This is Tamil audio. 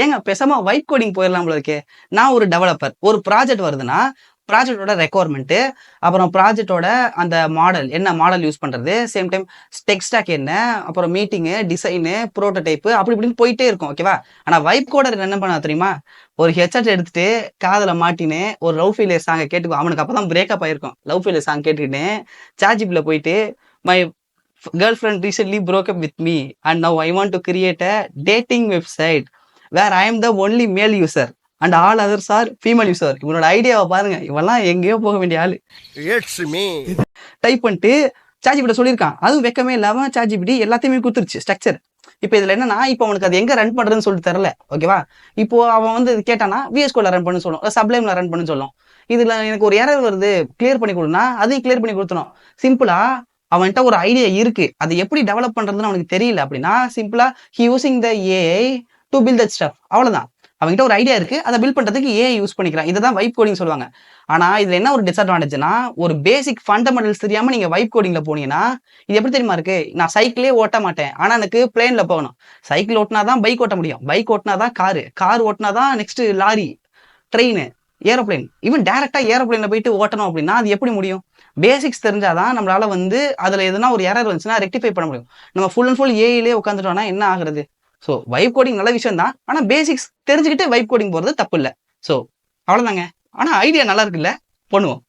ஏங்க பேசாம வைப் கோடிங் போயிடலாம் போல இருக்கே. நான் ஒரு டெவலப்பர். ஒரு ப்ராஜெக்ட் வருதுன்னா, ப்ராஜெக்ட்டோட ரெக்வயர்மென்ட், அப்புறம் ப்ராஜெக்ட்டோட அந்த மாடல், என்ன மாடல் யூஸ் பண்றது, சேம் டைம் டெக் ஸ்டாக் என்ன, அப்புறம் மீட்டிங்கு, டிசைனு, புரோட்டோடைப் அப்படி இப்படின்னு போயிட்டே இருக்கும். ஓகேவா? ஆனா வைப் கோடர் என்ன பண்ணா தெரியுமா? ஒரு ஹெட்செட் எடுத்துட்டு காதுல மாட்டின்னு ஒரு லவ் ஃபெயிலியர் சாங்க கேட்டு அவனுக்கு அப்பதான் பிரேக்கப் ஆயிருக்கும். லவ் ஃபெயிலியர் சாங் கேட்டுக்கின்னு ChatGPTல போயிட்டு my girl friend recently broke up with me and now I want to create a dating website where I am the only male user and all others are female user. இவனோட ஐடியாவை பாருங்க. இவெல்லாம் எங்கேயோ போக வேண்டிய ஆளு. டைப் பண்ணிட்டு ChatGPT சொல்லியிருக்கான். அதுவும் வெக்கமே இல்லாம ChatGPT எல்லாத்தையுமே கொடுத்துருச்சு ஸ்ட்ரக்சர். இப்போ இதுல என்னன்னா, இப்போ அவனுக்கு அது எங்க ரன் பண்றதுன்னு சொல்லிட்டு தரல. ஓகேவா? இப்போ அவன் வந்து இது கேட்டானா VS Codeல ரன் பண்ணு சொல்லும், சப்ளைம்ல ரன் பண்ணு சொல்லும். இதுல எனக்கு ஒரு எரர் வருது, கிளியர் பண்ணி கொடுனா அதையும் கிளியர் பண்ணி கொடுத்துரும். சிம்பிளா அவன்கிட்ட ஒரு ஐடியா இருக்கு, அதை எப்படி டெவலப் பண்றதுன்னு அவனுக்கு தெரியல அப்படின்னா, சிம்பிளா he using the AI to build that stuff. அவ்வளவுதான். அவன்கிட்ட ஒரு ஐடியா இருக்கு, அதை பில்ட் பண்றதுக்கு ஏஐ யூஸ் பண்ணிக்கிறான். இதுதான் வைப் கோடிங் சொல்லுவாங்க. ஆனா இதுல என்ன ஒரு டிஸ்அட்வான்டேஜ்னா, ஒரு பேசிக் ஃபண்டமெண்டல்ஸ் தெரியாம நீங்க வைப் கோடிங்ல போனீங்கன்னா, இது எப்படி தெரியுமா இருக்கு? நான் சைக்கிளே ஓட்ட மாட்டேன், ஆனா எனக்கு பிளேன்ல போகணும். சைக்கிள் ஓட்டினா தான் பைக் ஓட்ட முடியும், பைக் ஓட்டினா தான் காரு, கார் ஓட்டினா தான் next lorry, train, aeroplane. Even டைரக்டா ஏரோப்ளேன்ல போயிட்டு ஓட்டணும் அப்படின்னா அது எப்படி முடியும்? பேசிக்ஸ் தெரிஞ்சாதான் நம்மளால வந்து அதுல எதுனா ஒரு எரர் வந்துச்சுன்னா ரெக்டிஃபை பண்ண முடியும். நம்ம ஃபுல் அண்ட் ஃபுல் ஏஐலே உட்காந்துட்டோம்னா என்ன ஆகுறது? ஸோ வைப் கோடிங் நல்ல விஷயம் தான். ஆனா பேசிக்ஸ் தெரிஞ்சுக்கிட்டு வைப் கோடிங் போறது தப்பு இல்ல. ஸோ அவ்வளவுதாங்க. ஆனா ஐடியா நல்லா இருக்குல்ல, பண்ணுவோம்.